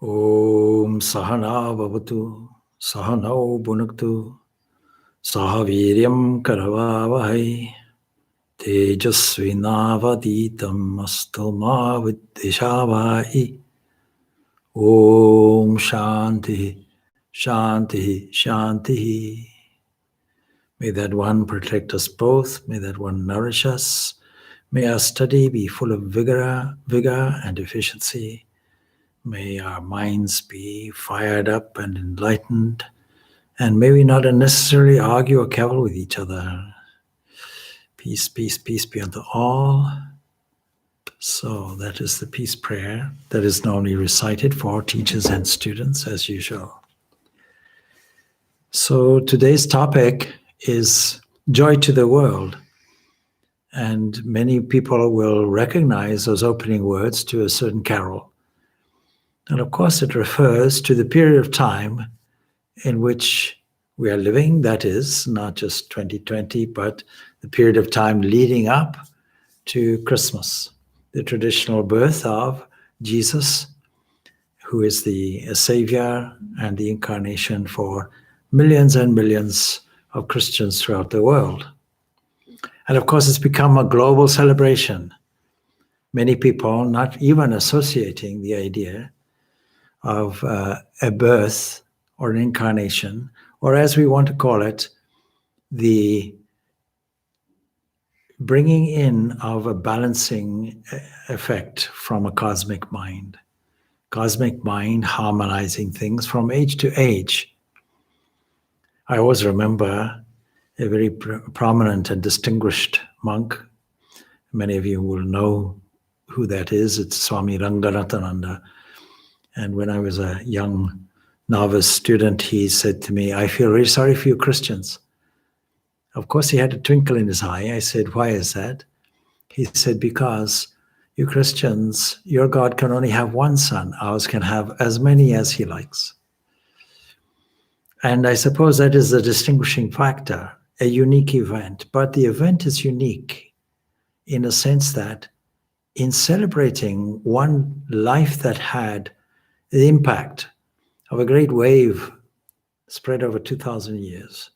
Om Sahana Bhavatu Sahanau Bhunaktu Sahaviryam Karavavahai Tejasvinavaditam Astoma Viddhishavai. Om Shanti Shanti Shanti. May that one protect us both. May that one nourish us. May our study be full of vigor and efficiency. May our minds be fired up and enlightened. And may we not unnecessarily argue or cavil with each other. Peace, peace, peace be unto all. So that is the peace prayer that is normally recited for teachers and students as usual. So today's topic is joy to the world. And many people will recognize those opening words to a certain carol. And of course, it refers to the period of time in which we are living, that is, not just 2020, but the period of time leading up to Christmas, the traditional birth of Jesus, who is the Savior and the incarnation for millions and millions of Christians throughout the world. And of course, it's become a global celebration. Many people not even associating the idea of a birth or an incarnation, or as we want to call it, the bringing in of a balancing effect from a cosmic mind harmonizing things from age to age. I always remember a very prominent and distinguished monk. Many of you will know who that is. It's Swami Purnananda. And when I was a young novice student, he said to me, "I feel really sorry for you Christians." Of course, he had a twinkle in his eye. I said, "Why is that?" He said, "Because you Christians, your God can only have one son. Ours can have as many as he likes." And I suppose that is the distinguishing factor, a unique event. But the event is unique in a sense that in celebrating one life that had the impact of a great wave spread over 2,000 years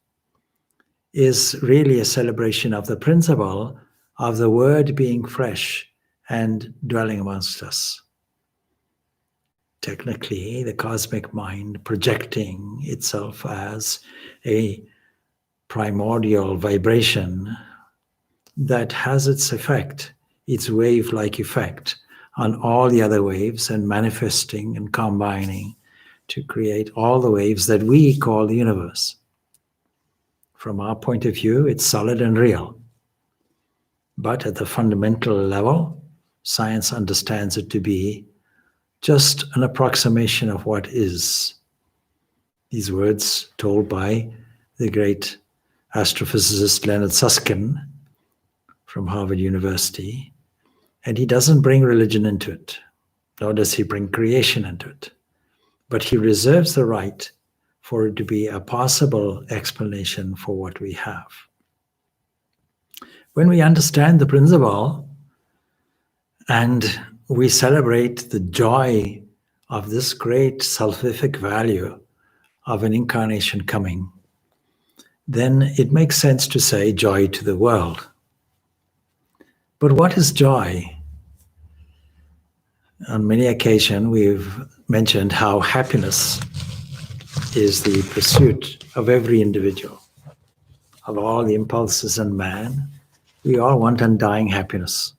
is really a celebration of the principle of the word being fresh and dwelling amongst us. Technically, the cosmic mind projecting itself as a primordial vibration that has its effect, its wave-like effect on all the other waves and manifesting and combining to create all the waves that we call the universe. From our point of view, it's solid and real. But at the fundamental level, science understands it to be just an approximation of what is. These words told by the great astrophysicist Leonard Susskind from Harvard University. And he doesn't bring religion into it, nor does he bring creation into it. But he reserves the right for it to be a possible explanation for what we have. When we understand the principle and we celebrate the joy of this great salvific value of an incarnation coming, then it makes sense to say joy to the world. But what is joy? On many occasions, we've mentioned how happiness is the pursuit of every individual. Of all the impulses in man, we all want undying happiness.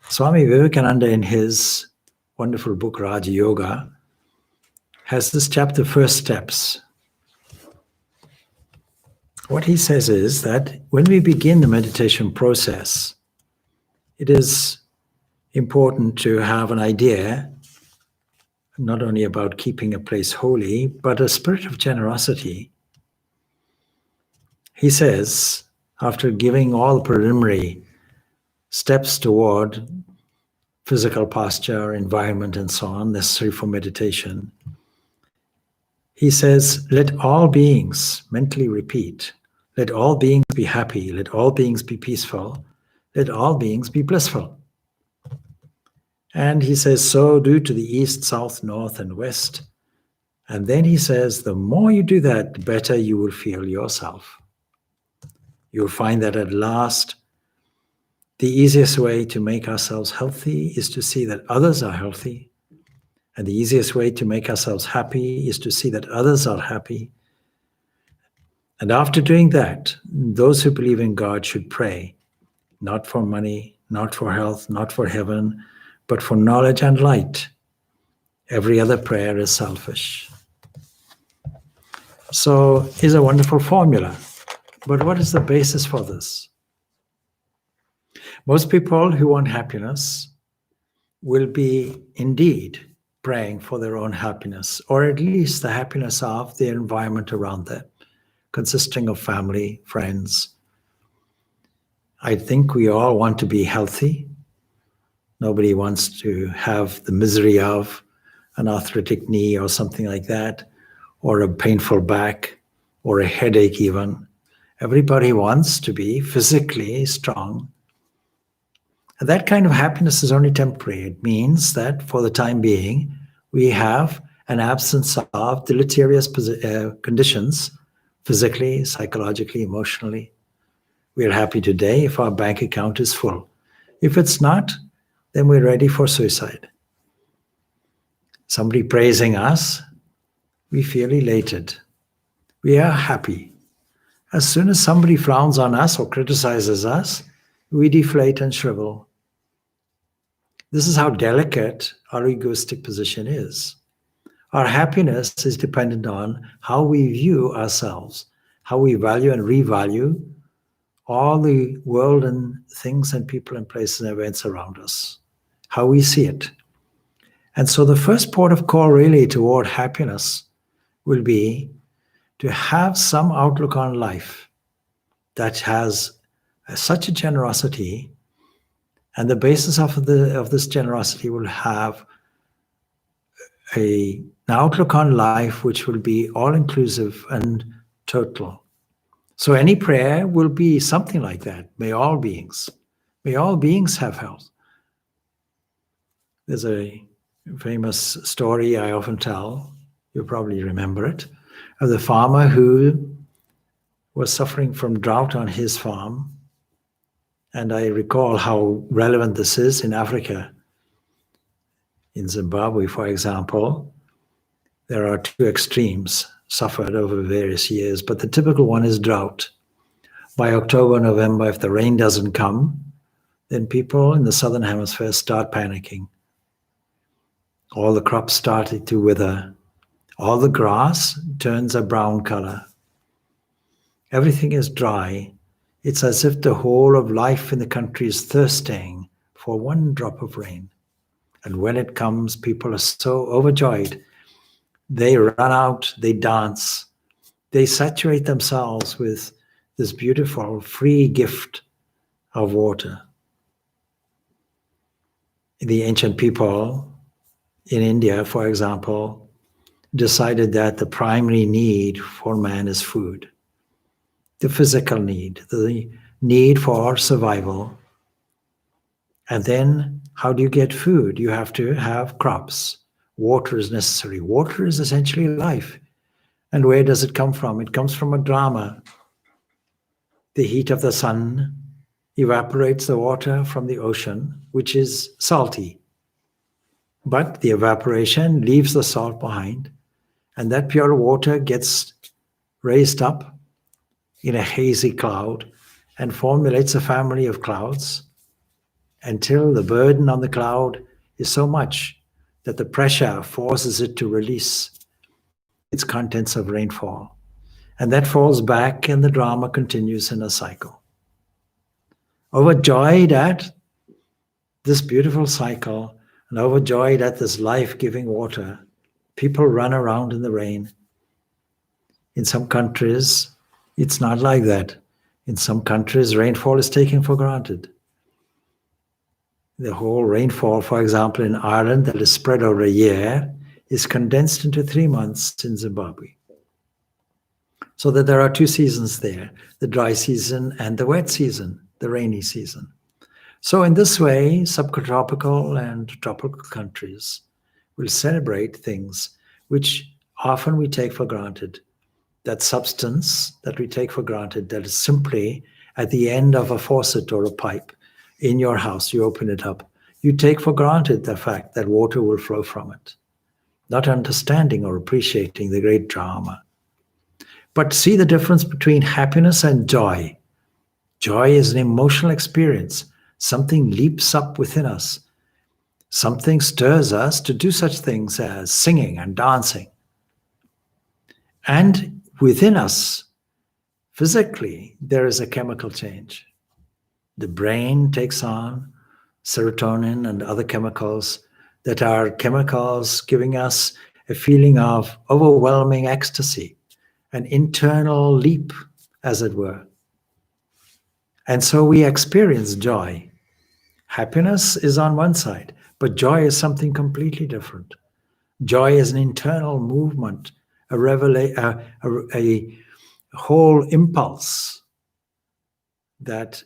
Swami Vivekananda, in his wonderful book, Raja Yoga, has this chapter, First Steps. What he says is that when we begin the meditation process, it is important to have an idea not only about keeping a place holy, but a spirit of generosity. He says, after giving all preliminary steps toward physical posture, environment, and so on, necessary for meditation, he says, let all beings, mentally repeat, let all beings be happy, let all beings be peaceful, let all beings be blissful. And he says, so do to the east, south, north, and west. And then he says, the more you do that, the better you will feel yourself. You'll find that at last, the easiest way to make ourselves healthy is to see that others are healthy. And the easiest way to make ourselves happy is to see that others are happy. And after doing that, those who believe in God should pray, not for money, not for health, not for heaven, but for knowledge and light. Every other prayer is selfish. So it's a wonderful formula. But what is the basis for this? Most people who want happiness will be indeed praying for their own happiness, or at least the happiness of the environment around them, consisting of family, friends. I think we all want to be healthy. Nobody wants to have the misery of an arthritic knee or something like that, or a painful back, or a headache even. Everybody wants to be physically strong. And that kind of happiness is only temporary. It means that for the time being, we have an absence of deleterious conditions, physically, psychologically, emotionally. We're happy today if our bank account is full. If it's not, then we're ready for suicide. Somebody praising us, we feel elated. We are happy. As soon as somebody frowns on us or criticizes us, we deflate and shrivel. This is how delicate our egoistic position is. Our happiness is dependent on how we view ourselves, how we value and revalue all the world and things and people and places and events around us, how we see it. And so the first port of call really toward happiness will be to have some outlook on life that has such a generosity, and the basis of this generosity will have an outlook on life which will be all-inclusive and total. So any prayer will be something like that. May all beings have health. There's a famous story I often tell, you probably remember it, of the farmer who was suffering from drought on his farm. And I recall how relevant this is in Africa. In Zimbabwe, for example, there are two extremes suffered over various years, but the typical one is drought. By October, November, if the rain doesn't come, then people in the southern hemisphere start panicking. All the crops started to wither. All the grass turns a brown color. Everything is dry. It's as if the whole of life in the country is thirsting for one drop of rain. And when it comes, people are so overjoyed. They run out, they dance, they saturate themselves with this beautiful free gift of water. The ancient people in India, for example, decided that the primary need for man is food. The physical need, the need for survival. And then how do you get food? You have to have crops. Water is necessary. Water is essentially life. And where does it come from? It comes from a drama. The heat of the sun evaporates the water from the ocean, which is salty. But the evaporation leaves the salt behind, and that pure water gets raised up in a hazy cloud and formulates a family of clouds until the burden on the cloud is so much that the pressure forces it to release its contents of rainfall. And that falls back and the drama continues in a cycle. Overjoyed at this beautiful cycle and overjoyed at this life-giving water, people run around in the rain. In some countries, it's not like that. In some countries, rainfall is taken for granted. The whole rainfall, for example, in Ireland, that is spread over a year, is condensed into 3 months in Zimbabwe. So that there are 2 seasons there, the dry season and the wet season, the rainy season. So, in this way, subtropical and tropical countries will celebrate things which often we take for granted. That substance that we take for granted, that is simply at the end of a faucet or a pipe in your house, you open it up. You take for granted the fact that water will flow from it, not understanding or appreciating the great drama. But see the difference between happiness and joy. Joy is an emotional experience. Something leaps up within us. Something stirs us to do such things as singing and dancing. And within us, physically, there is a chemical change. The brain takes on serotonin and other chemicals that are chemicals giving us a feeling of overwhelming ecstasy, an internal leap, as it were. And so we experience joy. Happiness is on one side, but joy is something completely different. Joy is an internal movement, a whole impulse that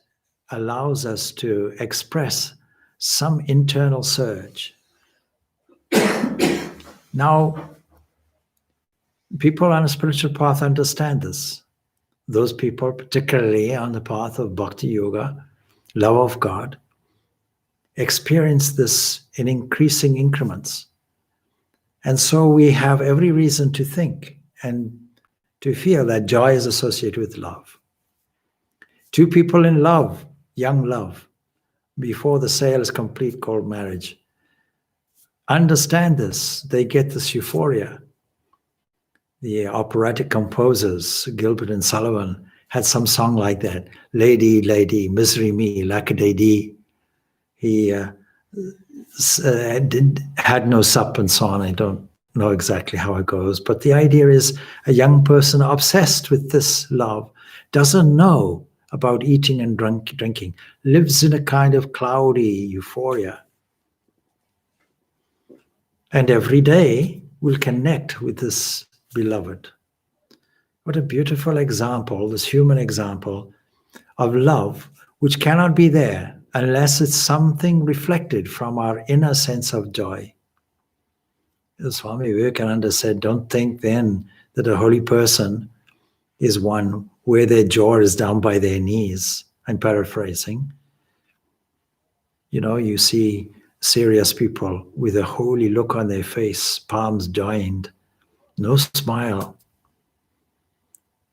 allows us to express some internal surge. Now, people on a spiritual path understand this. Those people, particularly on the path of bhakti yoga, love of God, experience this in increasing increments. And so we have every reason to think and to feel that joy is associated with love. Two people in love, young love, before the sale is complete, called marriage, understand this. They get this euphoria. The operatic composers, Gilbert and Sullivan, had some song like that. Lady, lady, misery me, lack-a-day-dee. He had no sup and so on. I don't know exactly how it goes. But the idea is a young person obsessed with this love, doesn't know about eating and drinking, lives in a kind of cloudy euphoria. And every day will connect with this beloved. What a beautiful example, this human example of love, which cannot be there unless it's something reflected from our inner sense of joy. Swami Vivekananda said, don't think then that a holy person is one where their jaw is down by their knees. I'm paraphrasing. You know, you see serious people with a holy look on their face, palms joined, no smile.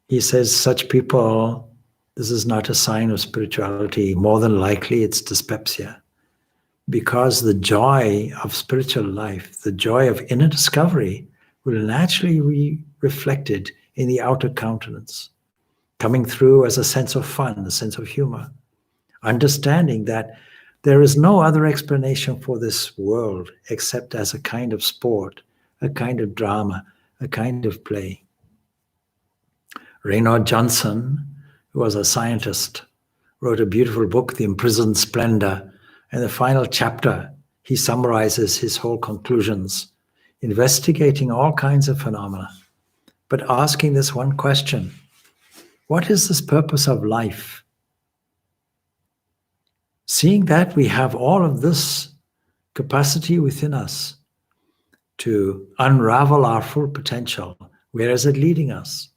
He says such people, this is not a sign of spirituality. More than likely it's dyspepsia. Because the joy of spiritual life, the joy of inner discovery will naturally be reflected in the outer countenance, coming through as a sense of fun, a sense of humor, understanding that there is no other explanation for this world except as a kind of sport, a kind of drama, a kind of play. Reynold Johnson, who was a scientist, wrote a beautiful book, The Imprisoned Splendor. In the final chapter, he summarizes his whole conclusions, investigating all kinds of phenomena, but asking this one question: what is this purpose of life? Seeing that we have all of this capacity within us to unravel our full potential, where is it leading us?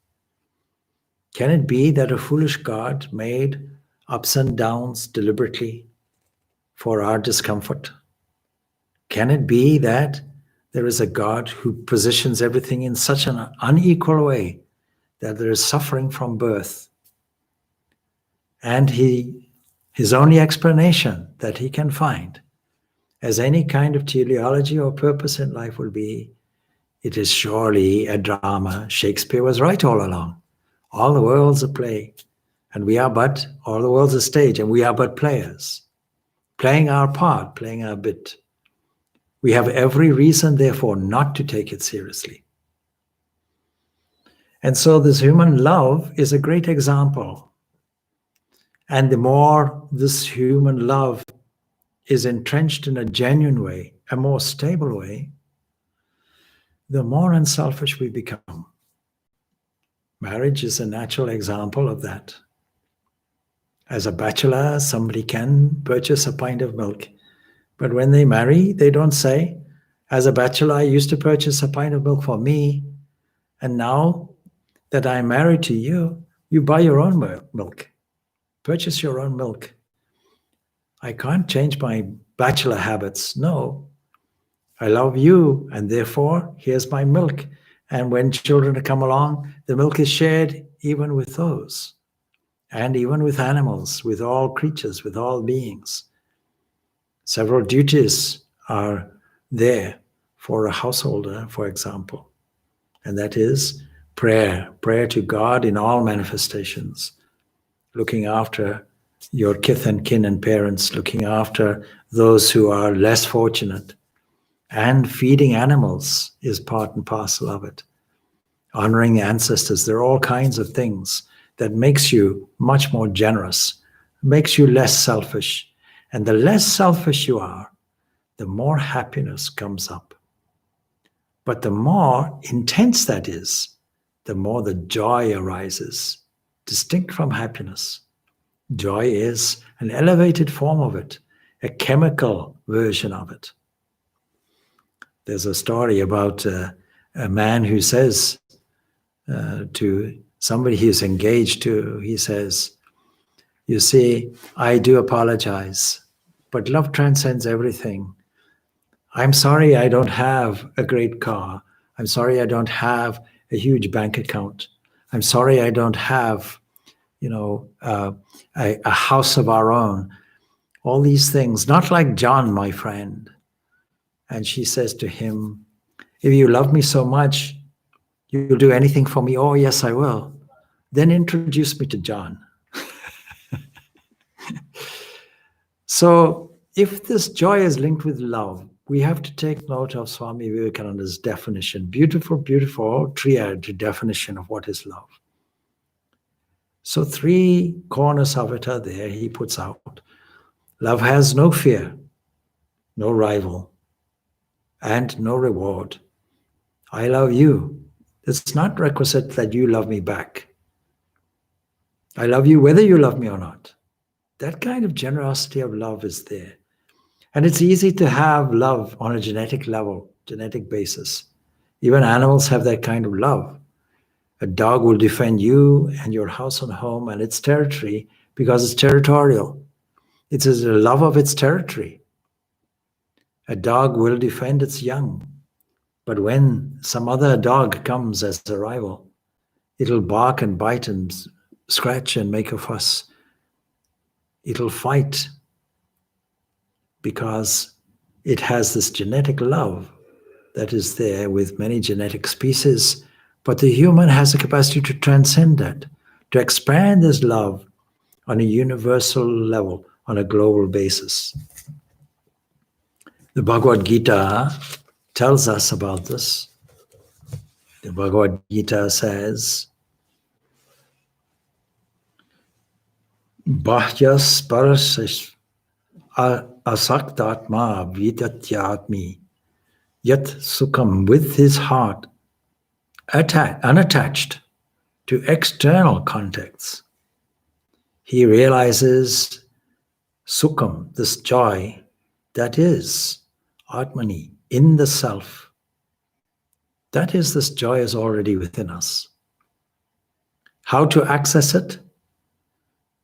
Can it be that a foolish God made ups and downs deliberately for our discomfort? Can it be that there is a God who positions everything in such an unequal way that there is suffering from birth? And his only explanation that he can find, as any kind of teleology or purpose in life will be, it is surely a drama. Shakespeare was right all along. All the world's a play, and we are but, all the world's a stage, and we are but players, playing our part, playing our bit. We have every reason, therefore, not to take it seriously. And so this human love is a great example. And the more this human love is entrenched in a genuine way, a more stable way, the more unselfish we become. Marriage is a natural example of that. As a bachelor, somebody can purchase a pint of milk. But when they marry, they don't say, as a bachelor, I used to purchase a pint of milk for me. And now that I'm married to you, you buy your own milk. Purchase your own milk. I can't change my bachelor habits. No, I love you, and therefore, here's my milk. And when children come along, the milk is shared even with those, and even with animals, with all creatures, with all beings. Several duties are there for a householder, for example, and that is prayer to God in all manifestations, looking after your kith and kin and parents, looking after those who are less fortunate, and feeding animals is part and parcel of it. Honoring the ancestors, there are all kinds of things that makes you much more generous, makes you less selfish. And the less selfish you are, the more happiness comes up. But the more intense that is, the more the joy arises, distinct from happiness. Joy is an elevated form of it, a chemical version of it. There's a story about a man who says to somebody he's engaged to, he says, you see, I do apologize, but love transcends everything. I'm sorry I don't have a great car. I'm sorry I don't have a huge bank account. I'm sorry I don't have, a house of our own. All these things, not like John, my friend. And she says to him, if you love me so much, you'll do anything for me. Oh, yes, I will. Then introduce me to John. So if this joy is linked with love, we have to take note of Swami Vivekananda's definition. Beautiful, beautiful triad definition of what is love. So 3 corners of it are there, he puts out. Love has no fear, no rival, and no reward. I love you. It's not requisite that you love me back. I love you whether you love me or not. That kind of generosity of love is there. And it's easy to have love on a genetic level, genetic basis. Even animals have that kind of love. A dog will defend you and your house and home and its territory because it's territorial. It's a love of its territory. A dog will defend its young. But when some other dog comes as a rival, it'll bark and bite and scratch and make a fuss. It'll fight because it has this genetic love that is there with many genetic species. But the human has the capacity to transcend that, to expand this love on a universal level, on a global basis. The Bhagavad Gita tells us about this. The Bhagavad Gita says, Bahyas parasash asaktatma vidatyatmi yet sukham, with his heart unattached to external contexts. He realizes sukham, this joy that is Atmani, in the self. That is, this joy is already within us. How to access it?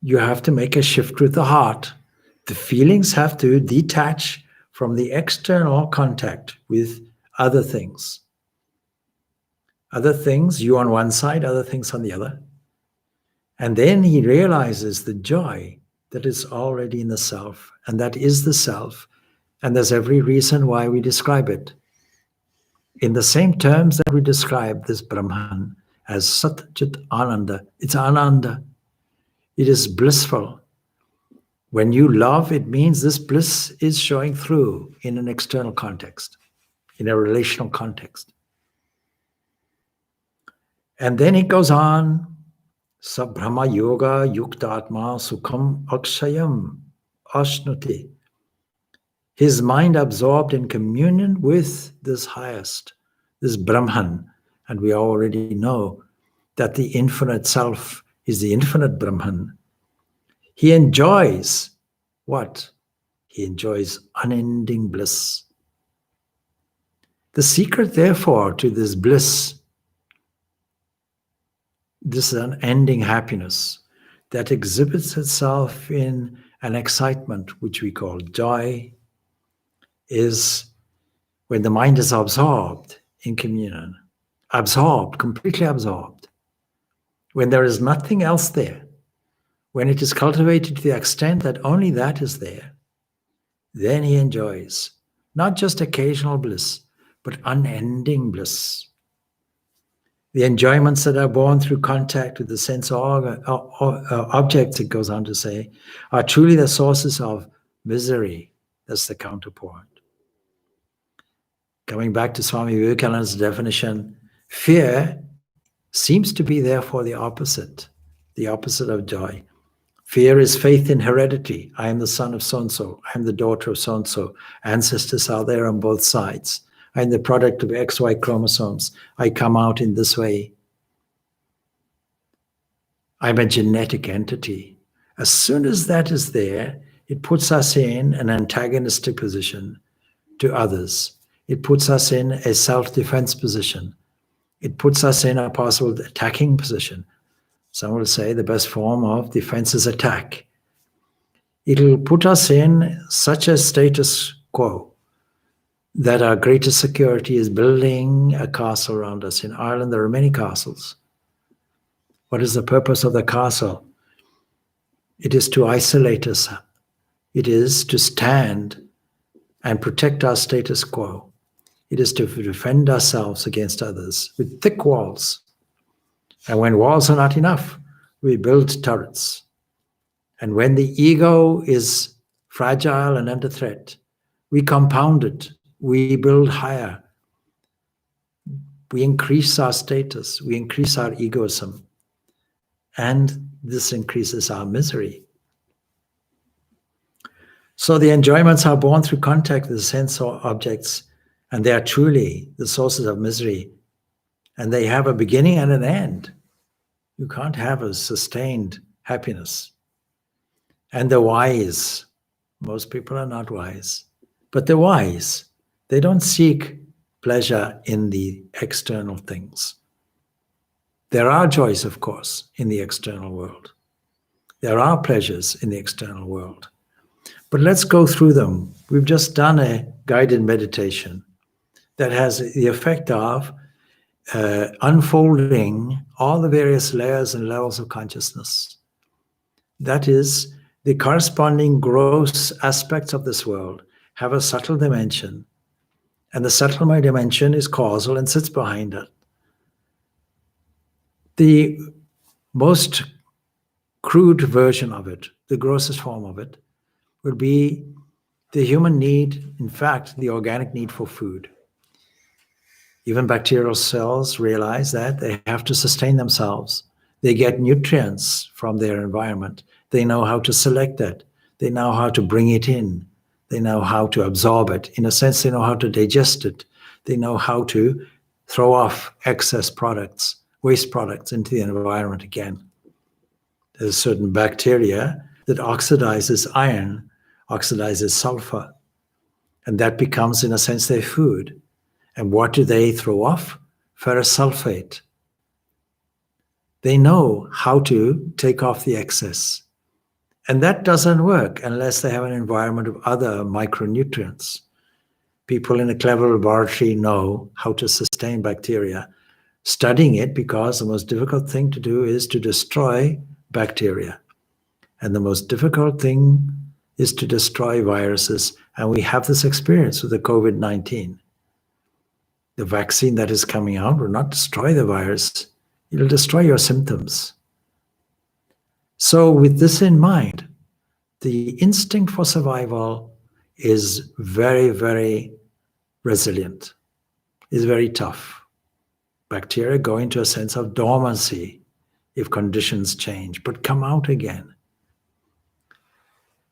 You have to make a shift with the heart. The feelings have to detach from the external contact with other things. Other things, you on one side, other things on the other. And then he realizes the joy that is already in the self, and that is the self, and there's every reason why we describe it in the same terms that we describe this Brahman as Sat Chit Ananda. It's Ananda. It is blissful. When you love, it means this bliss is showing through in an external context, in a relational context. And then it goes on, Sabrahma Yoga Yuktatma Sukham Akshayam Ashnuti. His mind absorbed in communion with this highest, this Brahman. And we already know that the infinite self is the infinite Brahman. He enjoys what? He enjoys unending bliss. The secret, therefore, to this bliss, this unending happiness that exhibits itself in an excitement which we call joy, is when the mind is absorbed in communion, absorbed, completely absorbed, when there is nothing else there, when it is cultivated to the extent that only that is there, then he enjoys not just occasional bliss, but unending bliss. The enjoyments that are born through contact with the sense objects, it goes on to say, are truly the sources of misery. That's the counterpoint. Coming back to Swami Vivekananda's definition, fear seems to be therefore the opposite of joy. Fear is faith in heredity. I am the son of so-and-so. I am the daughter of so-and-so. Ancestors are there on both sides. I am the product of XY chromosomes. I come out in this way. I'm a genetic entity. As soon as that is there, it puts us in an antagonistic position to others. It puts us in a self-defense position. It puts us in a possible attacking position. Some will say the best form of defense is attack. It'll put us in such a status quo that our greatest security is building a castle around us. In Ireland, there are many castles. What is the purpose of the castle? It is to isolate us. It is to stand and protect our status quo. It is to defend ourselves against others with thick walls. And when walls are not enough, we build turrets. And when the ego is fragile and under threat, we compound it. We build higher. We increase our status. We increase our egoism. And this increases our misery. So the enjoyments are born through contact with the sense objects, and they are truly the sources of misery. And they have a beginning and an end. You can't have a sustained happiness. And the wise, most people are not wise, but the wise, they don't seek pleasure in the external things. There are joys, of course, in the external world. There are pleasures in the external world. But let's go through them. We've just done a guided meditation that has the effect of unfolding all the various layers and levels of consciousness. That is, the corresponding gross aspects of this world have a subtle dimension, and the subtle dimension is causal and sits behind it. The most crude version of it, the grossest form of it, would be the human need, in fact, the organic need for food. Even bacterial cells realize that they have to sustain themselves. They get nutrients from their environment. They know how to select that. They know how to bring it in. They know how to absorb it. In a sense, they know how to digest it. They know how to throw off excess products, waste products into the environment again. There's certain bacteria that oxidizes iron, oxidizes sulfur, and that becomes, in a sense, their food. And what do they throw off? Ferrous sulfate. They know how to take off the excess. And that doesn't work unless they have an environment of other micronutrients. People in a clever laboratory know how to sustain bacteria, studying it because the most difficult thing to do is to destroy bacteria. And the most difficult thing is to destroy viruses. And we have this experience with the COVID-19. The vaccine that is coming out will not destroy the virus. It'll destroy your symptoms. So with this in mind, the instinct for survival is very, very resilient, is very tough. Bacteria go into a sense of dormancy if conditions change, but come out again.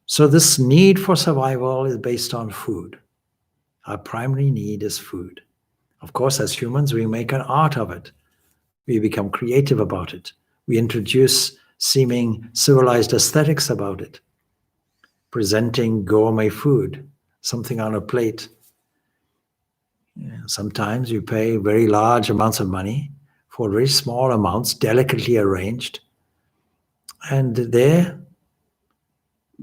So this need for survival is based on food. Our primary need is food. Of course, as humans, we make an art of it. We become creative about it. We introduce seeming civilized aesthetics about it, presenting gourmet food, something on a plate. Sometimes you pay very large amounts of money for very small amounts, delicately arranged, and they're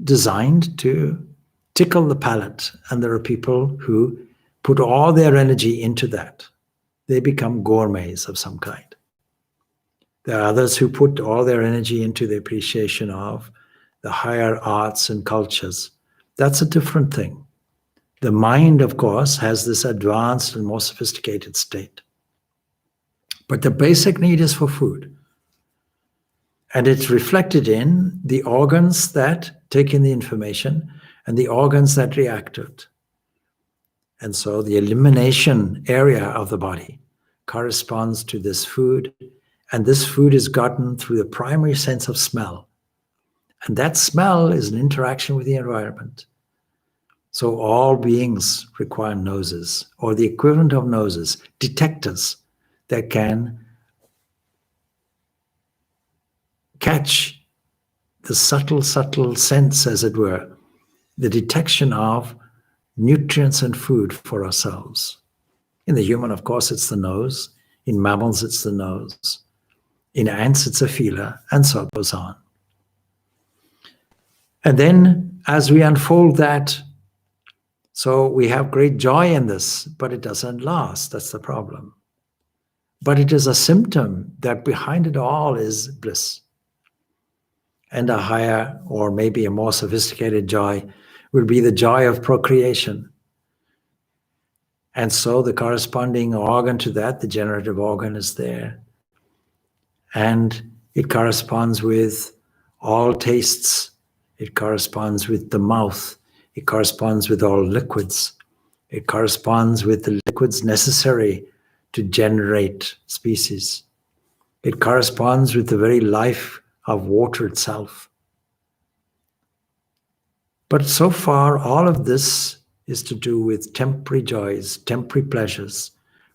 designed to tickle the palate. And there are people who put all their energy into that. They become gourmets of some kind. There are others who put all their energy into the appreciation of the higher arts and cultures. That's a different thing. The mind, of course, has this advanced and more sophisticated state. But the basic need is for food. And it's reflected in the organs that take in the information and the organs that react to it. And so the elimination area of the body corresponds to this food, and this food is gotten through the primary sense of smell. And that smell is an interaction with the environment. So all beings require noses, or the equivalent of noses, detectors that can catch the subtle sense, as it were, the detection of nutrients and food for ourselves. In the human, of course, it's the nose. In mammals, it's the nose. In ants, it's a feeler, and so it goes on. And then, as we unfold that, so we have great joy in this, but it doesn't last. That's the problem. But it is a symptom that behind it all is bliss. And a higher, or maybe a more sophisticated joy, will be the joy of procreation. And so the corresponding organ to that, the generative organ, is there. And it corresponds with all tastes. It corresponds with the mouth. It corresponds with all liquids. It corresponds with the liquids necessary to generate species. It corresponds with the very life of water itself. But so far, all of this is to do with temporary joys, temporary pleasures,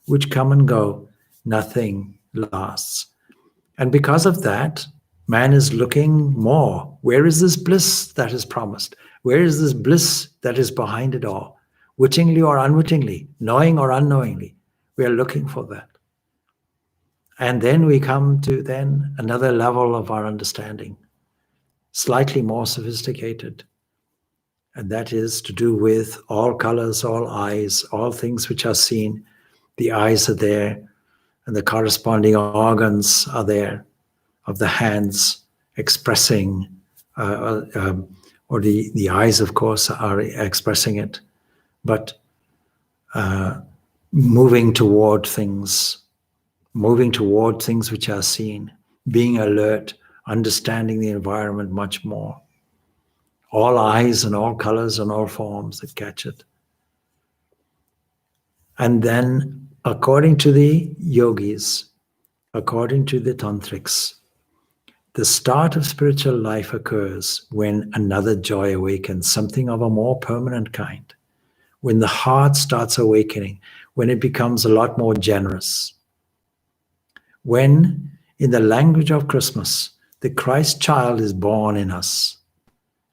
which come and go. Nothing lasts. And because of that, man is looking more. Where is this bliss that is promised? Where is this bliss that is behind it all? Wittingly or unwittingly, knowing or unknowingly, we are looking for that. And then we come to then another level of our understanding, slightly more sophisticated. And that is to do with all colors, all eyes, all things which are seen. The eyes are there, and the corresponding organs are there, of the hands expressing, or the eyes, of course, are expressing it, but moving toward things which are seen, being alert, understanding the environment much more. All eyes and all colors and all forms that catch it. And then, according to the yogis, according to the tantrics, the start of spiritual life occurs when another joy awakens, something of a more permanent kind. When the heart starts awakening, when it becomes a lot more generous. When, in the language of Christmas, the Christ child is born in us.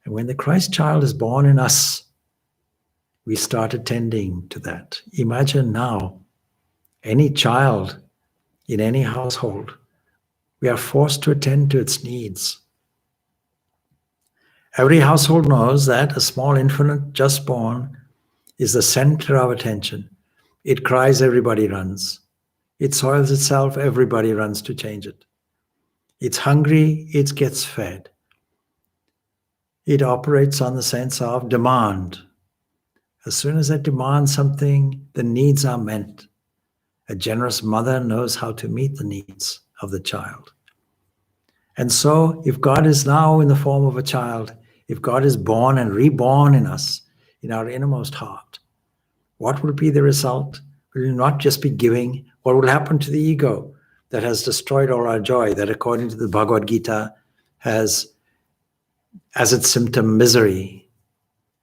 And when the Christ child is born in us, we start attending to that. Imagine now, any child in any household, we are forced to attend to its needs. Every household knows that a small infant just born is the center of attention. It cries, everybody runs. It soils itself, everybody runs to change it. It's hungry, it gets fed. It operates on the sense of demand. As soon as it demands something, the needs are met. A generous mother knows how to meet the needs of the child. And so, if God is now in the form of a child, if God is born and reborn in us, in our innermost heart, what will be the result? Will not just be giving. What will happen to the ego that has destroyed all our joy, that according to the Bhagavad Gita has as its symptom misery?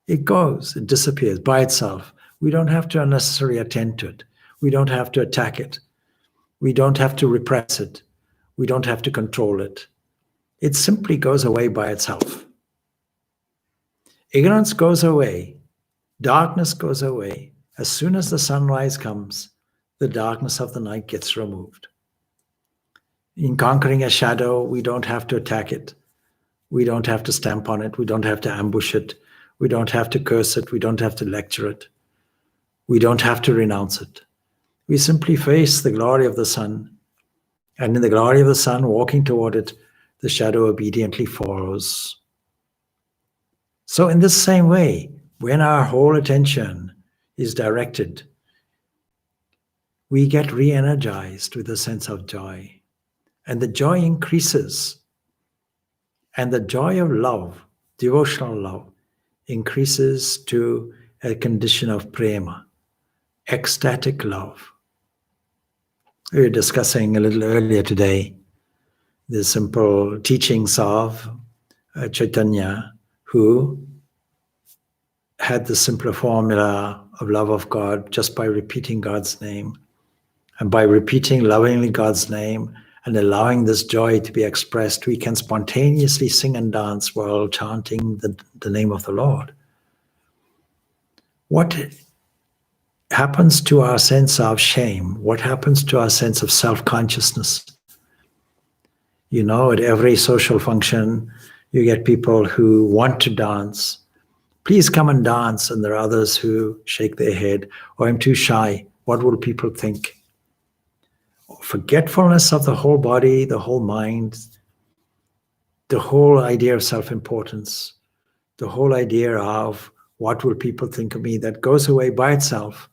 It goes, it disappears by itself. We don't have to unnecessarily attend to it. We don't have to attack it. We don't have to repress it. We don't have to control it. it simply goes away by itself. Ignorance goes away, darkness goes away. As soon as the sunrise comes, the darkness of the night gets removed. In conquering a shadow, we don't have to attack it. We don't have to stamp on it. We don't have to ambush it. We don't have to curse it. We don't have to lecture it. We don't have to renounce it. We simply face the glory of the sun. And in the glory of the sun, walking toward it, the shadow obediently follows. So in this same way, when our whole attention is directed, we get re-energized with a sense of joy. And the joy increases. And the joy of love, devotional love, increases to a condition of prema, ecstatic love. We were discussing a little earlier today the simple teachings of Chaitanya, who had the simpler formula of love of God just by repeating God's name. And by repeating lovingly God's name and allowing this joy to be expressed, we can spontaneously sing and dance while chanting the name of the Lord. What happens to our sense of shame? What happens to our sense of self-consciousness? You know, at every social function, you get people who want to dance. Please come and dance. And there are others who shake their head, or I'm too shy. What will people think? Forgetfulness of the whole body, the whole mind, the whole idea of self-importance, the whole idea of what will people think of me, that goes away by itself.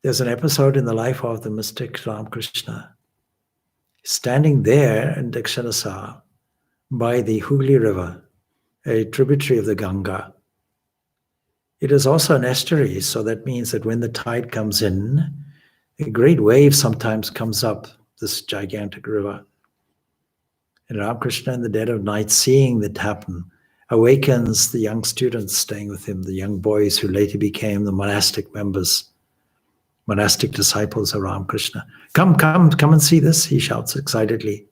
There's an episode in the life of the mystic Ramakrishna, standing there in Dakshinasar by the Hooghly River, a tributary of the Ganga. It is also an estuary, so that means that when the tide comes in, a great wave sometimes comes up this gigantic river. And Ramakrishna, in the dead of night, seeing that happen, awakens the young students staying with him, the young boys who later became the monastic members, monastic disciples of Ramakrishna. Come and see this, he shouts excitedly.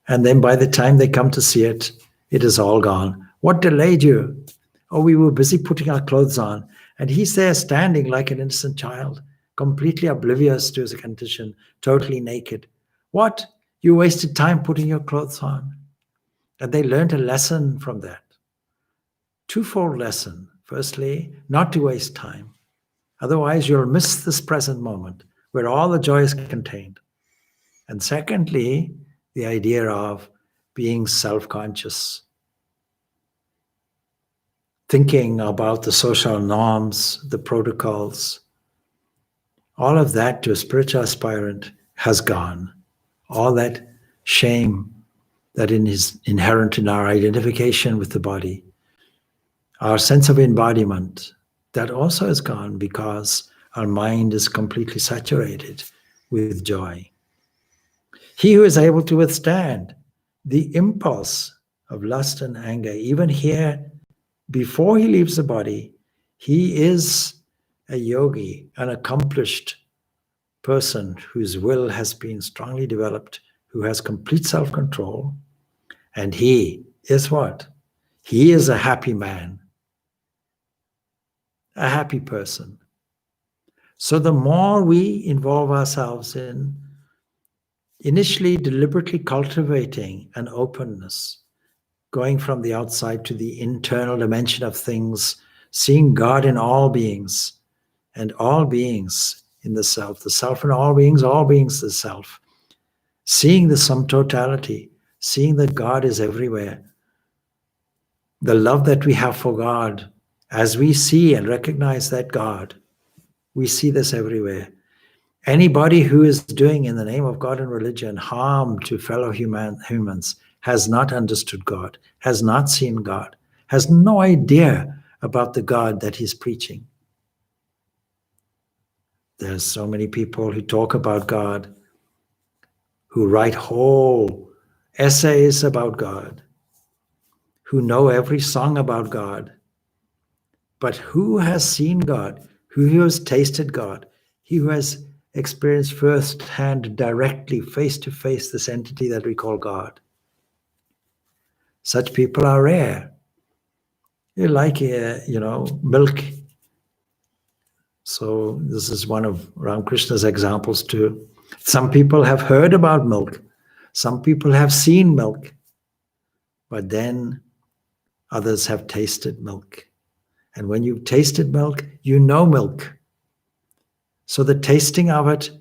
And then by the time they come to see it, it is all gone. What delayed you? Oh, we were busy putting our clothes on. And he's there standing like an innocent child, completely oblivious to his condition, totally naked. What? You wasted time putting your clothes on. And they learned a lesson from that. Twofold lesson. Firstly, not to waste time. Otherwise, you'll miss this present moment where all the joy is contained. And secondly, the idea of being self-conscious. Thinking about the social norms, the protocols. All of that to a spiritual aspirant has gone. All that shame that is inherent in our identification with the body, our sense of embodiment, that also is gone because our mind is completely saturated with joy. He who is able to withstand the impulse of lust and anger, even here, before he leaves the body, he is a yogi, an accomplished person whose will has been strongly developed, who has complete self-control, and he is what? He is a happy man, a happy person. So the more we involve ourselves in initially deliberately cultivating an openness, going from the outside to the internal dimension of things, seeing God in all beings, and all beings in the self in all beings the self, seeing the sum totality, seeing that God is everywhere, the love that we have for God, as we see and recognize that God, we see this everywhere. Anybody who is doing in the name of God and religion harm to fellow humans has not understood God, has not seen God, has no idea about the God that he's preaching. There's so many people who talk about God, who write whole essays about God, who know every song about God. But who has seen God? Who has tasted God? He who has experience firsthand, directly, face to face, this entity that we call God. Such people are rare. You like, milk. So this is one of Ramakrishna's examples too. Some people have heard about milk. Some people have seen milk. But then others have tasted milk. And when you've tasted milk, you know milk. So the tasting of it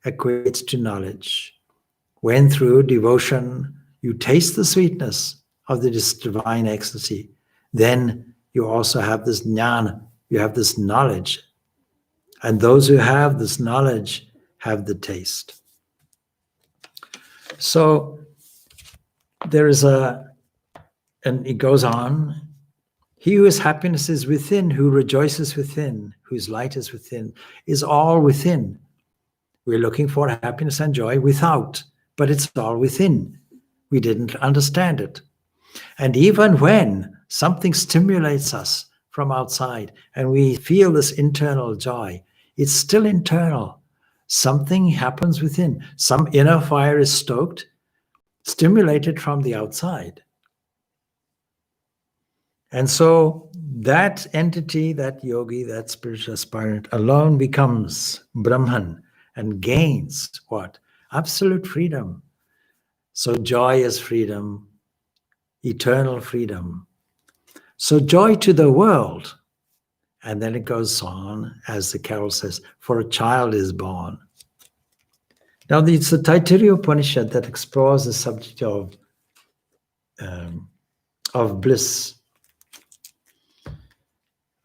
equates to knowledge. When through devotion you taste the sweetness of this divine ecstasy, then you also have this jnana, you have this knowledge. And those who have this knowledge have the taste. So there is and it goes on, he whose happiness is within, who rejoices within, whose light is within, is all within. We're looking for happiness and joy without, but it's all within. We didn't understand it. And even when something stimulates us from outside and we feel this internal joy, it's still internal. Something happens within. Some inner fire is stoked, stimulated from the outside. And so that entity, that yogi, that spiritual aspirant alone becomes Brahman and gains what? Absolute freedom. So joy is freedom, eternal freedom. So joy to the world. And then it goes on, as the carol says, for a child is born. Now it's the Taittiriya Upanishad that explores the subject of bliss.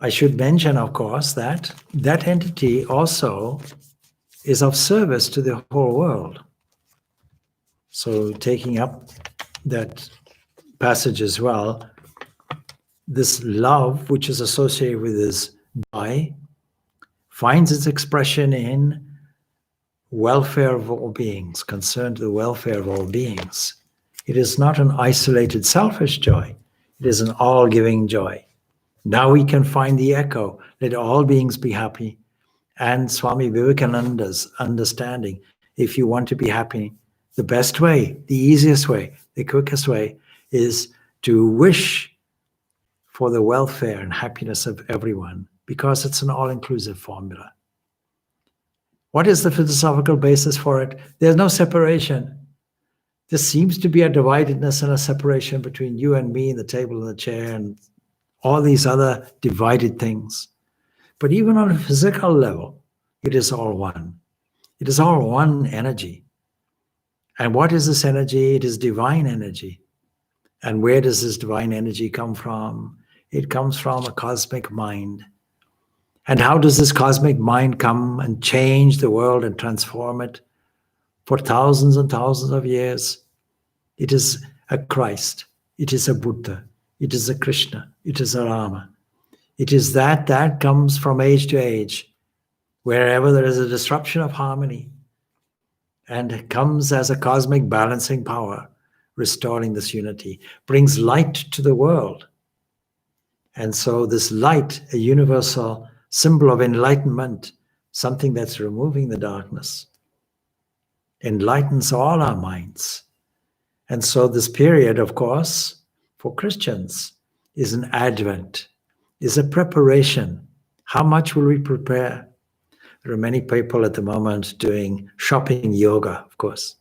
I should mention, of course, that that entity also is of service to the whole world. So taking up that passage as well, this love, which is associated with this joy, finds its expression in welfare of all beings, concern to the welfare of all beings. It is not an isolated, selfish joy. It is an all-giving joy. Now we can find the echo, let all beings be happy. And Swami Vivekananda's understanding, if you want to be happy, the best way, the easiest way, the quickest way is to wish for the welfare and happiness of everyone, because it's an all-inclusive formula. What is the philosophical basis for it? There's no separation. There seems to be a dividedness and a separation between you and me, the table and the chair, and all these other divided things. But even on a physical level, it is all one. It is all one energy. And what is this energy? It is divine energy. And where does this divine energy come from? It comes from a cosmic mind. And how does this cosmic mind come and change the world and transform it for thousands and thousands of years? It is a Christ. It is a Buddha. It is a Krishna. It is a Rama. It is that comes from age to age, wherever there is a disruption of harmony, and comes as a cosmic balancing power, restoring this unity, brings light to the world. And so this light, a universal symbol of enlightenment, something that's removing the darkness, enlightens all our minds. And so this period, of course, for Christians is an advent, is a preparation. How much will we prepare? There are many people at the moment doing shopping yoga, of course,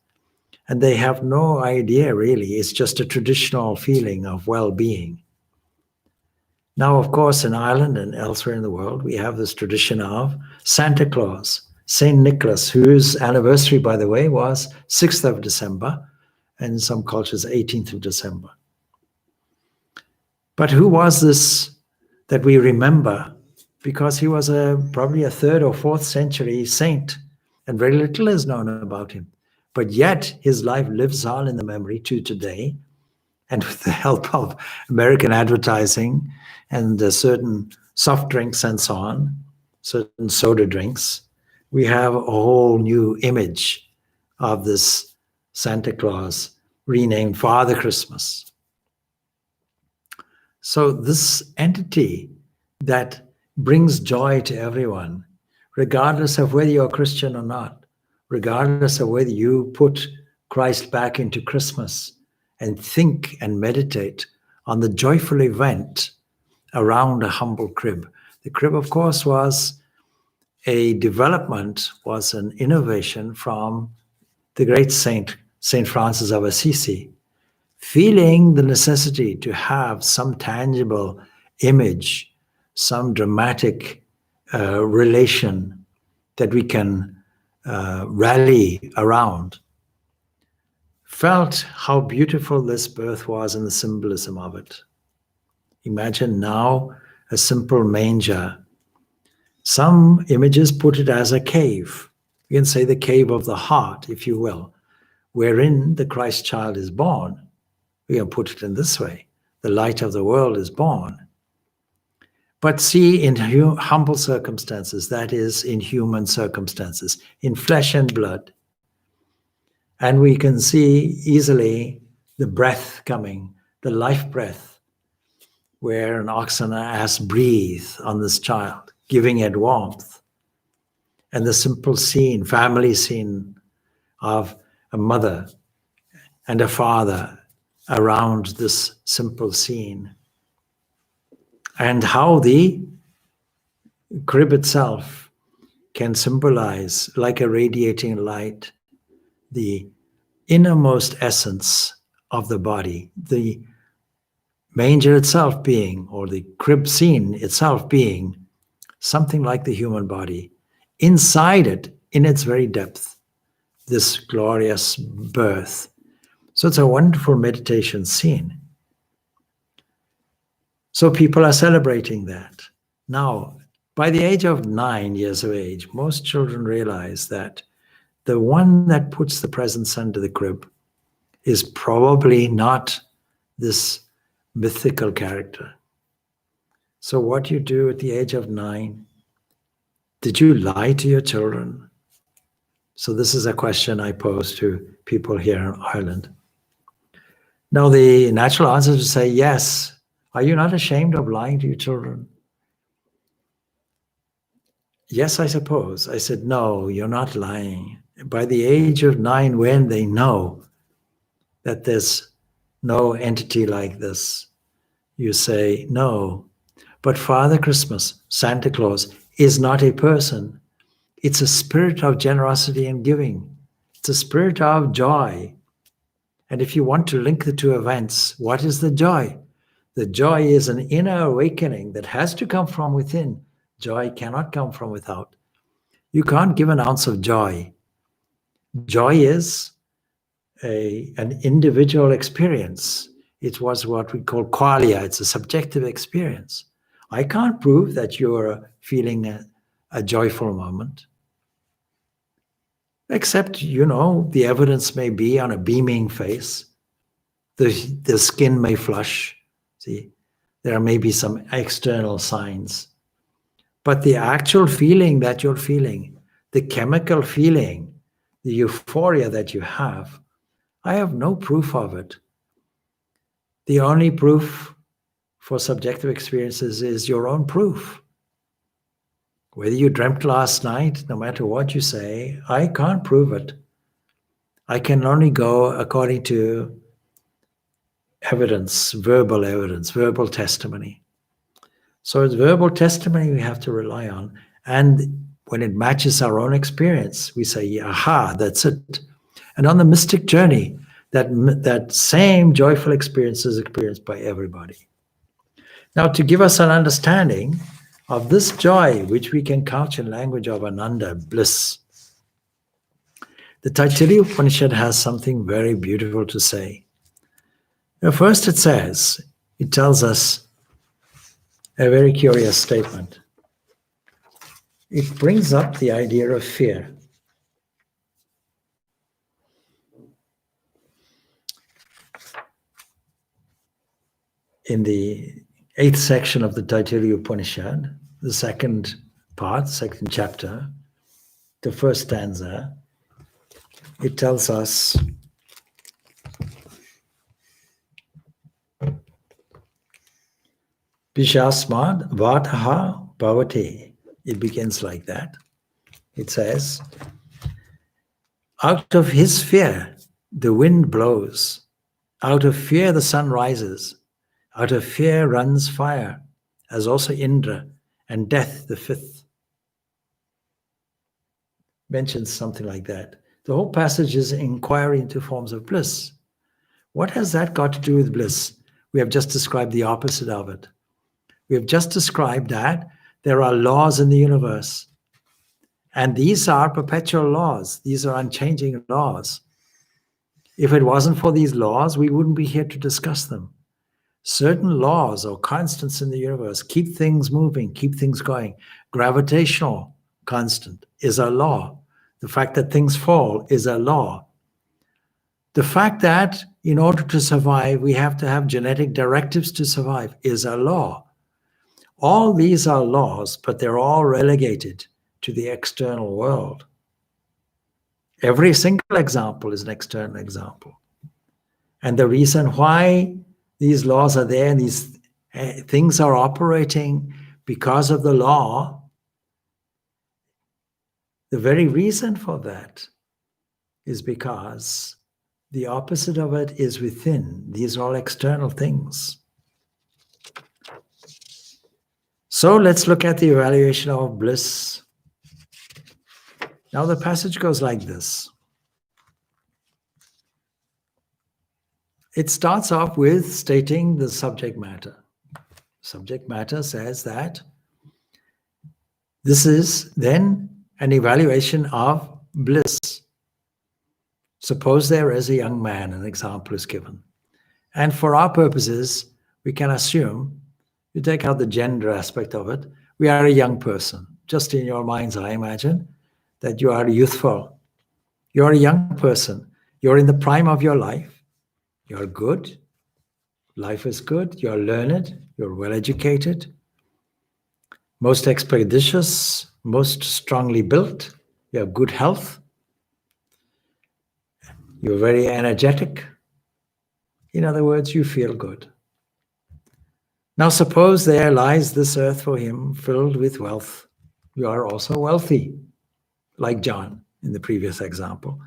and they have no idea really. It's just a traditional feeling of well-being. Now, of course, in Ireland and elsewhere in the world, we have this tradition of Santa Claus, Saint Nicholas, whose anniversary, by the way, was 6th of December, and in some cultures, 18th of December. But who was this that we remember? Because he was probably a 3rd or 4th century saint, and very little is known about him. But yet his life lives on in the memory to today, and with the help of American advertising and certain soft drinks and so on, certain soda drinks, we have a whole new image of this Santa Claus, renamed Father Christmas. So this entity that brings joy to everyone regardless of whether you're Christian or not, regardless of whether you put Christ back into Christmas and think and meditate on the joyful event around a humble crib. The crib, of course, was a development, was an innovation from the great Saint Francis of Assisi, feeling the necessity to have some tangible image, some dramatic relation that we can rally around, felt how beautiful this birth was and the symbolism of it. Imagine now a simple manger. Some images put it as a cave. You can say the cave of the heart, if you will, wherein the Christ child is born. We can put it in this way. The light of the world is born. But see, in humble circumstances, that is, in human circumstances, in flesh and blood. And we can see easily the breath coming, the life breath, where an oxen has breathed on this child, giving it warmth. And the simple scene, family scene of a mother and a father around this simple scene. And how the crib itself can symbolize, like a radiating light, the innermost essence of the body, the manger itself being, or the crib scene itself being, something like the human body. Inside it, in its very depth, this glorious birth. So it's a wonderful meditation scene. So people are celebrating that. Now, by the age of 9 years of age, most children realize that the one that puts the presents under the crib is probably not this mythical character. So what you do at the age of 9, did you lie to your children? So this is a question I pose to people here in Ireland. Now the natural answer is to say, yes. Are you not ashamed of lying to your children? Yes, I suppose. I said, no, you're not lying. By the age of 9, when they know that there's no entity like this, you say, no. But Father Christmas, Santa Claus, is not a person. It's a spirit of generosity and giving. It's a spirit of joy. And if you want to link the two events, what is the joy? The joy is an inner awakening that has to come from within. Joy cannot come from without. You can't give an ounce of joy. Joy is an individual experience. It was what we call qualia. It's a subjective experience. I can't prove that you're feeling a joyful moment. Except, the evidence may be on a beaming face. The skin may flush. See, there may be some external signs. But the actual feeling that you're feeling, the chemical feeling, the euphoria that you have, I have no proof of it. The only proof for subjective experiences is your own proof. Whether you dreamt last night, no matter what you say, I can't prove it. I can only go according to evidence, verbal testimony. So it's verbal testimony we have to rely on. And when it matches our own experience, we say, aha, that's it. And on the mystic journey, that same joyful experience is experienced by everybody. Now, to give us an understanding of this joy, which we can couch in language of Ananda, bliss, the Taittiriya Upanishad has something very beautiful to say. Now, first it tells us a very curious statement. It brings up the idea of fear. In the 8th section of the Taittiriya Upanishad, the second part, second chapter, the first stanza, it tells us, Pishasmad vataha bhavate. It begins like that. It says, out of his fear, the wind blows. Out of fear, the sun rises. Out of fear runs fire, as also Indra, and death, the fifth. Mentions something like that. The whole passage is inquiry into forms of bliss. What has that got to do with bliss? We have just described the opposite of it. We have just described that there are laws in the universe. And these are perpetual laws. These are unchanging laws. If it wasn't for these laws, we wouldn't be here to discuss them. Certain laws or constants in the universe keep things moving, keep things going. Gravitational constant is a law. The fact that things fall is a law. The fact that in order to survive, we have to have genetic directives to survive is a law. All these are laws, but they're all relegated to the external world. Every single example is an external example. And the reason why these laws are there and these things are operating because of the law, the very reason for that is because the opposite of it is within. These are all external things. So let's look at the evaluation of bliss. Now the passage goes like this. It starts off with stating the subject matter. Subject matter says that this is then an evaluation of bliss. Suppose there is a young man, an example is given. And for our purposes, we can assume, you take out the gender aspect of it, we are a young person. Just in your mind's eye, imagine that you are youthful. You're a young person. You're in the prime of your life. You're good. Life is good. You're learned. You're well educated. Most expeditious, most strongly built. You have good health. You're very energetic. In other words, you feel good. Now suppose there lies this earth for him filled with wealth. You are also wealthy, like John in the previous example.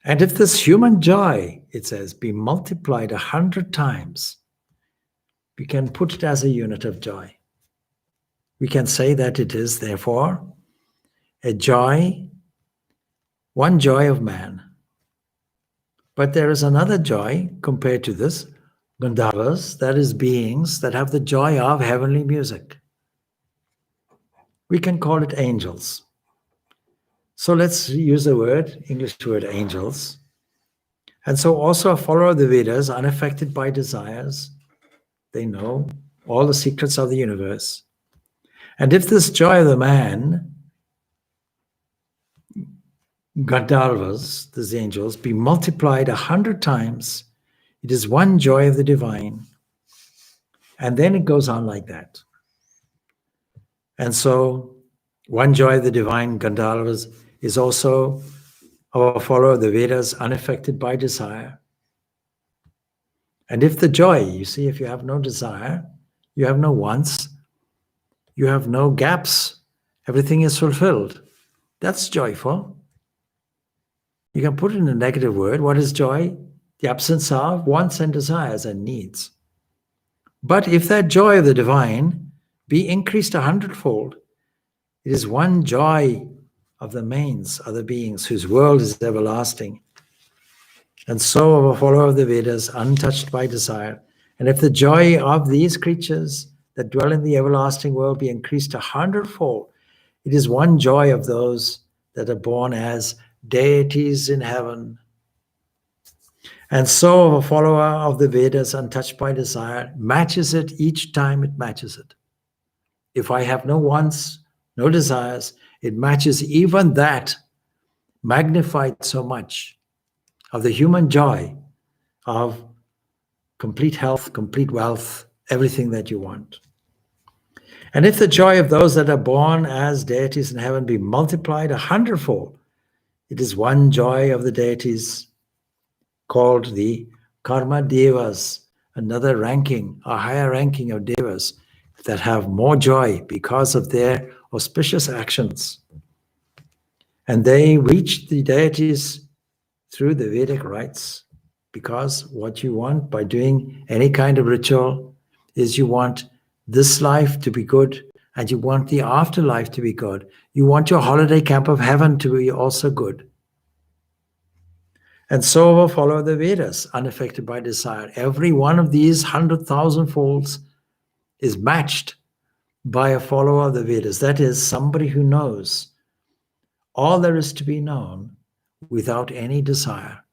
And if this human joy, it says, be multiplied 100 times, we can put it as a unit of joy. We can say that it is, therefore, a joy, one joy of man. But there is another joy compared to this, Gandharvas, that is beings that have the joy of heavenly music. We can call it angels. So let's use the word, English word angels. And so also a follower of the Vedas, unaffected by desires. They know all the secrets of the universe. And if this joy of the man, Gandharvas, these angels, be multiplied 100 times, it is one joy of the divine. And then it goes on like that. And so one joy of the divine, Gandharvas, is also our follower of the Vedas, unaffected by desire. And if the joy, you see, if you have no desire, you have no wants, you have no gaps, everything is fulfilled. That's joyful. You can put it in a negative word. What is joy? The absence of wants and desires and needs. But if that joy of the divine be increased 100-fold, it is one joy of the mains, other beings, whose world is everlasting. And so a follower of the Vedas, untouched by desire. And if the joy of these creatures that dwell in the everlasting world be increased 100-fold, it is one joy of those that are born as deities in heaven. And so a follower of the Vedas, untouched by desire, matches it each time it matches it. If I have no wants, no desires, it matches even that, magnified so much, of the human joy of complete health, complete wealth, everything that you want. And if the joy of those that are born as deities in heaven be multiplied 100-fold, it is one joy of the deities called the Karma Devas, another ranking, a higher ranking of Devas that have more joy because of their auspicious actions. And they reach the deities through the Vedic rites, because what you want by doing any kind of ritual is you want this life to be good and you want the afterlife to be good. You want your holiday camp of heaven to be also good. And so will follow the Vedas, unaffected by desire. Every one of these 100,000 folds is matched by a follower of the Vedas. That is, somebody who knows all there is to be known without any desire,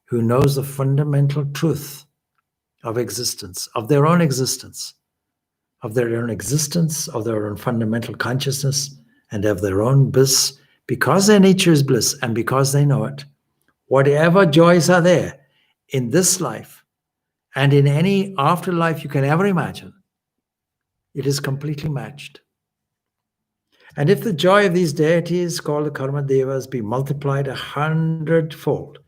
who knows the fundamental truth of existence, of their own existence, of their own existence, of their own fundamental consciousness, and of their own bliss, because their nature is bliss and because they know it. Whatever joys are there in this life and in any afterlife you can ever imagine, it is completely matched. And if the joy of these deities called the Karma Devas be multiplied 100-fold,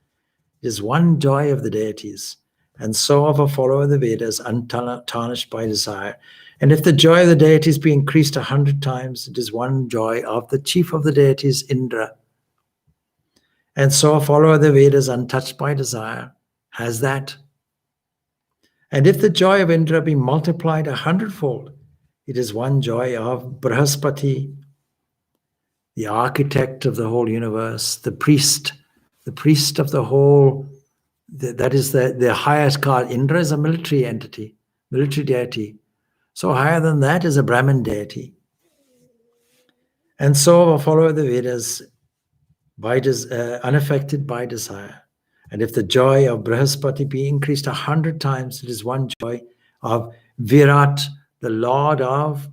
it is one joy of the deities, and so of a follower of the Vedas, untarnished by desire. And if the joy of the deities be increased 100 times, it is one joy of the chief of the deities, Indra. And so a follower of the Vedas, untouched by desire, has that. And if the joy of Indra be multiplied 100-fold, it is one joy of Brihaspati, the architect of the whole universe, the priest of the whole, that is the highest god. Indra is a military entity, military deity. So higher than that is a Brahmin deity. And so a follower of the Vedas, unaffected by desire. And if the joy of Brihaspati be increased 100 times, it is one joy of Virat, the Lord of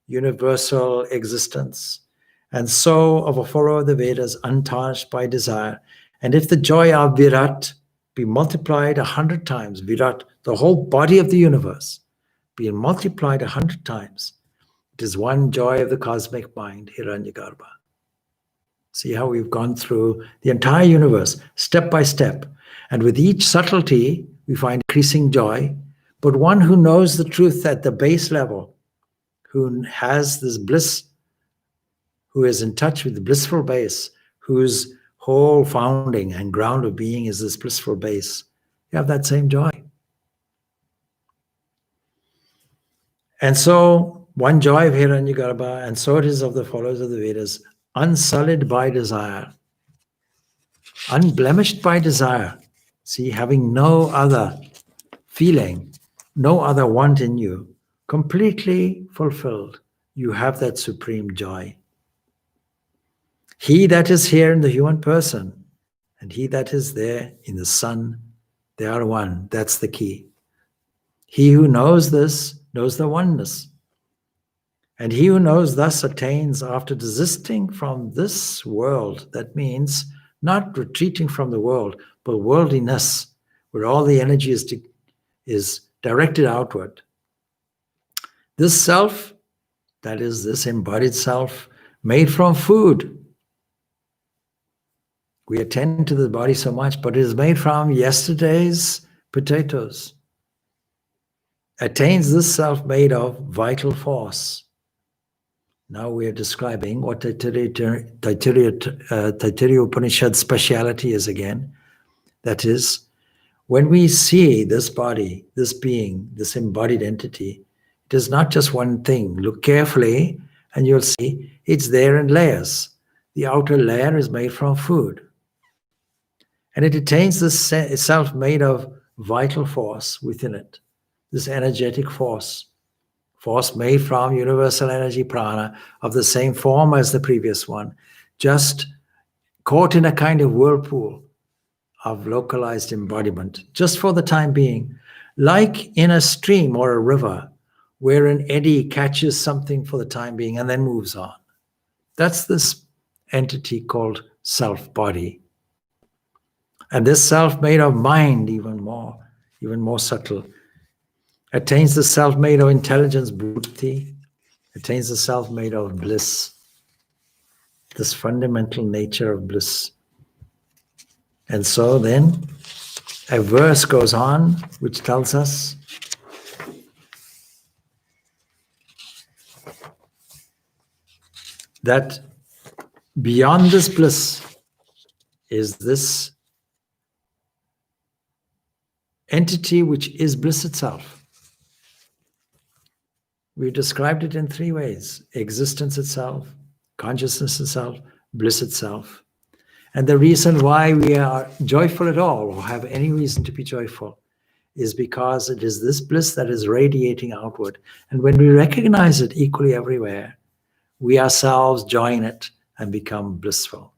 universal existence. And so of a follower of the Vedas, untarnished by desire. And if the joy of Virat be multiplied 100 times, Virat, the whole body of the universe, being multiplied 100 times, it is one joy of the cosmic mind, Hiranyagarbha. See how we've gone through the entire universe, step by step. And with each subtlety, we find increasing joy. But one who knows the truth at the base level, who has this bliss, who is in touch with the blissful base, whose whole founding and ground of being is this blissful base, you have that same joy. And so, one joy of Hiranyagarbha, and so it is of the followers of the Vedas, unsullied by desire, unblemished by desire. See, having no other feeling, no other want in you, completely fulfilled, you have that supreme joy. He that is here in the human person and he that is there in the sun, they are one. That's the key. He who knows this knows the oneness. And he who knows thus attains after desisting from this world. That means not retreating from the world, but worldliness, where all the energy is directed outward. This self, that is this embodied self, made from food. We attend to the body so much, but it is made from yesterday's potatoes. Attains this self made of vital force. Now we are describing what Taittiriya Upanishad's speciality is again. That is, when we see this body, this being, this embodied entity, it is not just one thing. Look carefully and you'll see it's there in layers. The outer layer is made from food. And it attains this self made of vital force within it, this energetic force made from universal energy prana of the same form as the previous one, just caught in a kind of whirlpool of localized embodiment, just for the time being, like in a stream or a river where an eddy catches something for the time being and then moves on. That's this entity called self-body. And this self made of mind, even more subtle, attains the self made of intelligence, buddhi, attains the self made of bliss, this fundamental nature of bliss. And so then a verse goes on which tells us that Beyond this bliss is this entity which is bliss itself. We described it in three ways: existence itself, consciousness itself, bliss itself. And the reason why we are joyful at all, or have any reason to be joyful, is because it is this bliss that is radiating outward. And when we recognize it equally everywhere, we ourselves join it and become blissful.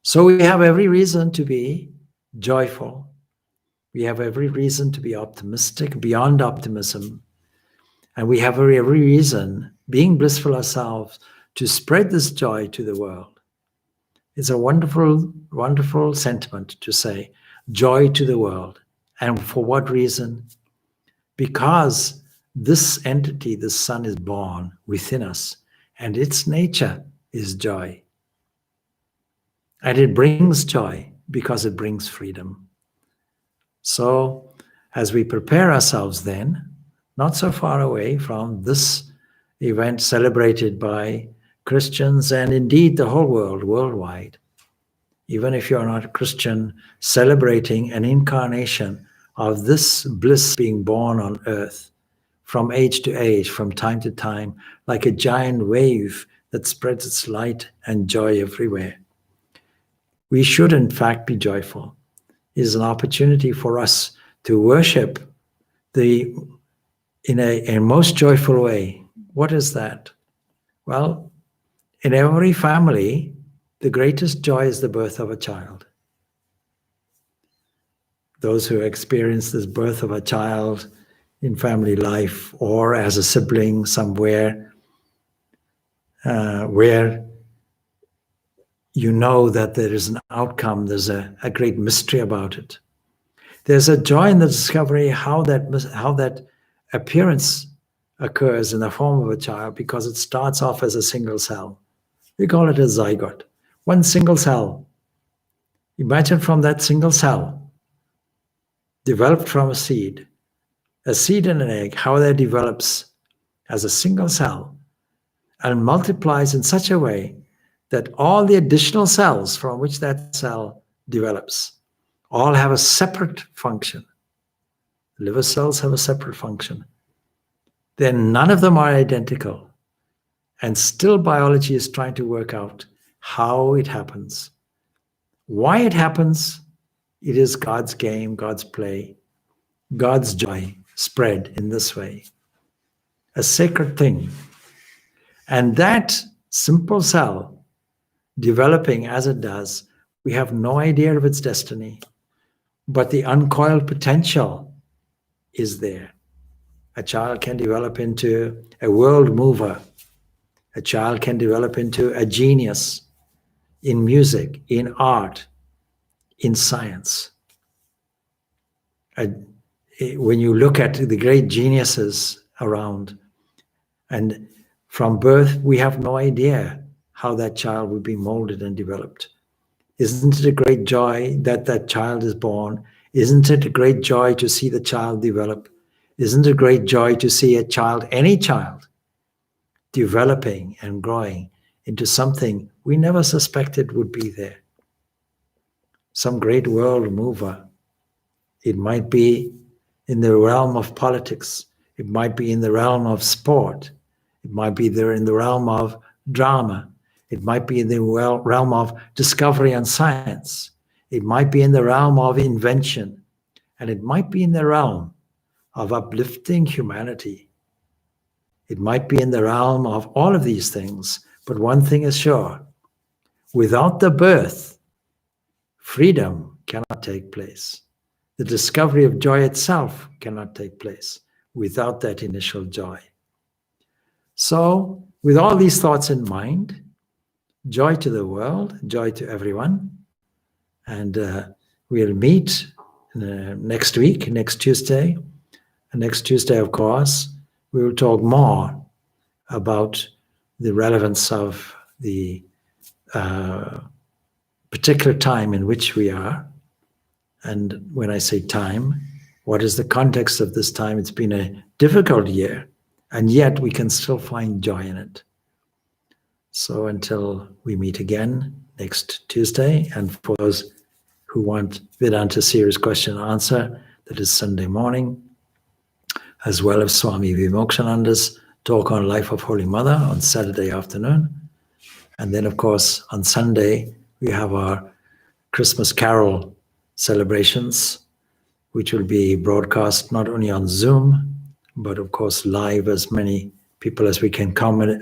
So we have every reason to be joyful. We have every reason to be optimistic, beyond optimism. And we have every reason, being blissful ourselves, to spread this joy to the world. It's a wonderful, wonderful sentiment to say, joy to the world. And for what reason? Because this entity, the sun, is born within us, and its nature is joy. And it brings joy because it brings freedom. So, as we prepare ourselves then, not so far away from this event celebrated by Christians and indeed the whole world, worldwide, even if you're not a Christian, celebrating an incarnation of this bliss being born on earth from age to age, from time to time, like a giant wave that spreads its light and joy everywhere. We should, in fact, be joyful. It is an opportunity for us to worship in a most joyful way. What is that? Well, in every family, the greatest joy is the birth of a child. Those who experience this birth of a child in family life or as a sibling somewhere where you know that there is an outcome, there's a great mystery about it. There's a joy in the discovery how that appearance occurs in the form of a child, because it starts off as a single cell. We call it a zygote. One single cell. Imagine from that single cell, developed from a seed and an egg, how that develops as a single cell and multiplies in such a way that all the additional cells from which that cell develops all have a separate function. Liver cells have a separate function. Then none of them are identical. And still biology is trying to work out how it happens. Why it happens, it is God's game, God's play, God's joy spread in this way. A sacred thing. And that simple cell, developing as it does, we have no idea of its destiny, but the uncoiled potential is there. A child can develop into a world mover. A child can develop into a genius in music, in art, in science. When you look at the great geniuses around, and from birth, we have no idea how that child will be molded and developed. Isn't it a great joy that that child is born? Isn't it a great joy to see the child develop? Isn't it a great joy to see a child, any child, developing and growing into something we never suspected would be there? Some great world mover. It might be in the realm of politics. It might be in the realm of sport. It might be there in the realm of drama. It might be in the realm of discovery and science. It might be in the realm of invention. And it might be in the realm of uplifting humanity. It might be in the realm of all of these things. But one thing is sure. Without the birth, freedom cannot take place. The discovery of joy itself cannot take place without that initial joy. So, with all these thoughts in mind, joy to the world, joy to everyone, and we'll meet next week, next Tuesday. And next Tuesday, of course, we will talk more about the relevance of the particular time in which we are. And when I say time, what is the context of this time? It's been a difficult year, and yet we can still find joy in it. So until we meet again next Tuesday, and for those who want Vedanta series question and answer, that is Sunday morning, as well as Swami Vimokshananda's talk on Life of Holy Mother on Saturday afternoon. And then, of course, on Sunday, we have our Christmas Carol celebrations, which will be broadcast not only on Zoom, but of course live as many people as we can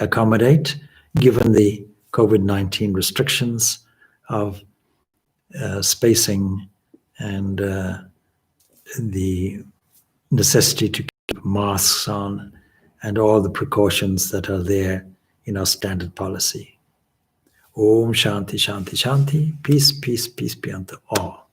accommodate, given the COVID-19 restrictions of spacing and the necessity to keep masks on and all the precautions that are there in our standard policy. Om Shanti Shanti Shanti. Peace, peace, peace be unto all.